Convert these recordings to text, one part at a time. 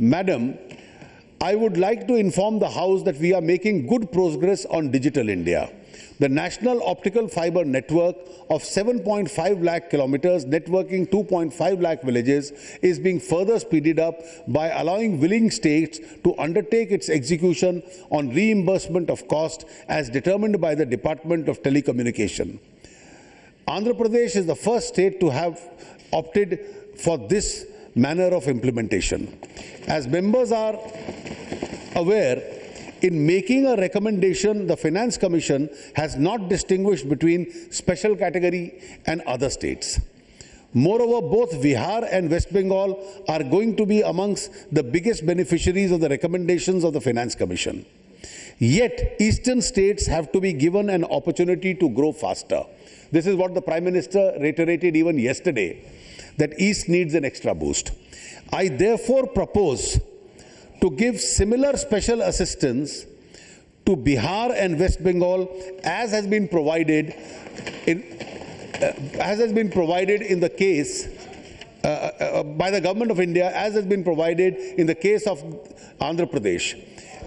Madam, I would like to inform the House that we are making good progress on Digital India. The National Optical Fiber Network of 7.5 lakh kilometers, networking 2.5 lakh villages, is being further speeded up by allowing willing states to undertake its execution on reimbursement of cost as determined by the Department of Telecommunication. Andhra Pradesh is the first state to have opted for this manner of implementation. As members are aware, in making a recommendation, the Finance Commission has not distinguished between special category and other states. Moreover, both Bihar and West Bengal are going to be amongst the biggest beneficiaries of the recommendations of the Finance Commission. Yet, eastern states have to be given an opportunity to grow faster. This is what the Prime Minister reiterated even yesterday, that East needs an extra boost. I therefore propose to give similar special assistance to Bihar and West Bengal as has been provided in the case by the Government of India, as has been provided in the case of Andhra Pradesh.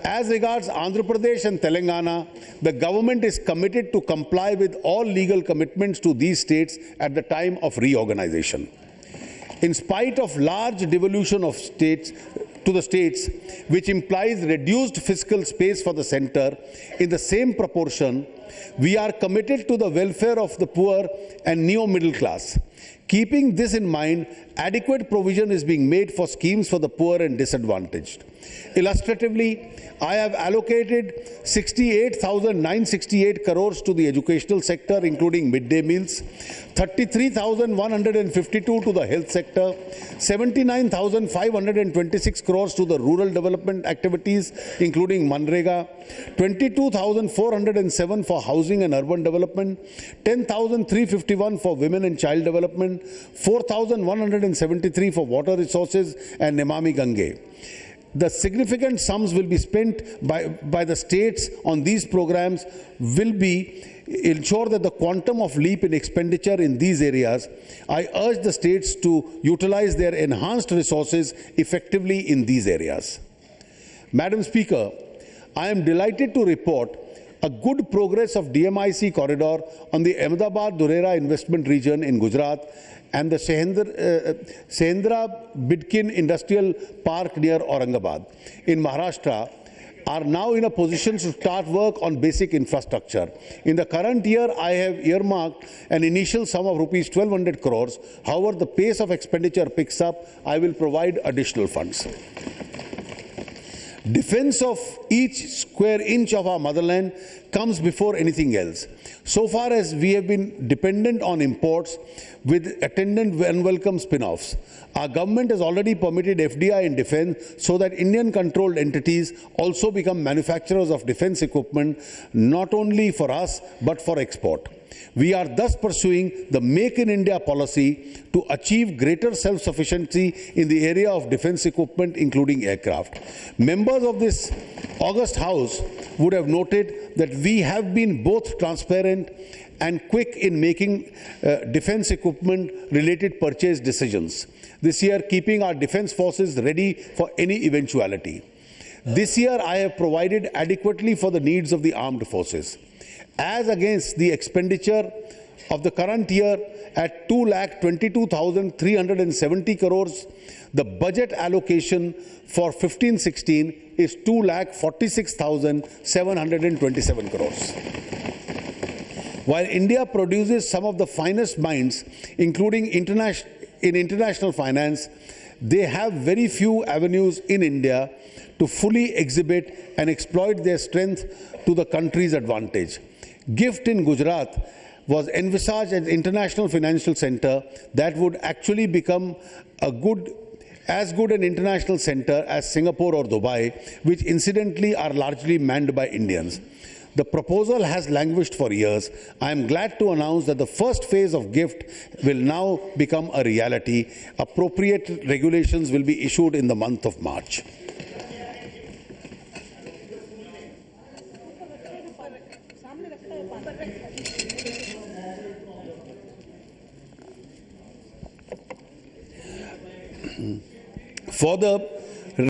As regards Andhra Pradesh and Telangana, the government is committed to comply with all legal commitments to these states at the time of reorganization. In spite of large devolution of states to the states, which implies reduced fiscal space for the centre, in the same proportion, we are committed to the welfare of the poor and neo-middle class. Keeping this in mind, adequate provision is being made for schemes for the poor and disadvantaged. Illustratively, I have allocated 68,968 crores to the educational sector, including midday meals, 33,152 to the health sector, 79,526 crores to the rural development activities, including Manrega, 22,407 for housing and urban development, 10,351 for women and child development, 4,173 for water resources and Nemami Gange. The significant sums will be spent by the states on these programs will be ensure that the quantum of leap in expenditure in these areas. I urge the states to utilize their enhanced resources effectively in these areas. Madam Speaker, I am delighted to report a good progress of DMIC corridor on the Ahmedabad-Dhurera investment region in Gujarat and the Shendra Bidkin Industrial Park near Aurangabad in Maharashtra are now in a position to start work on basic infrastructure. In the current year, I have earmarked an initial sum of rupees 1,200 crores. However, the pace of expenditure picks up. I will provide additional funds. Defense of each square inch of our motherland comes before anything else. So far as we have been dependent on imports with attendant unwelcome spin-offs, our government has already permitted FDI in defense so that Indian-controlled entities also become manufacturers of defense equipment, not only for us but for export. We are thus pursuing the Make in India policy to achieve greater self-sufficiency in the area of defense equipment, including aircraft. Members of this august House would have noted that we have been both transparent and quick in making defense equipment related purchase decisions. This year, keeping our defense forces ready for any eventuality. This year, I have provided adequately for the needs of the armed forces. As against the expenditure of the current year at 2,22,370 crores, the budget allocation for 15-16 is 2,46,727 crores. While India produces some of the finest minds, including international finance, they have very few avenues in India to fully exhibit and exploit their strength to the country's advantage. GIFT in Gujarat was envisaged as an international financial center that would actually become as good an international center as Singapore or Dubai, which incidentally are largely manned by Indians. The proposal has languished for years. I am glad to announce that the first phase of GIFT will now become a reality. Appropriate regulations will be issued in the month of March. For the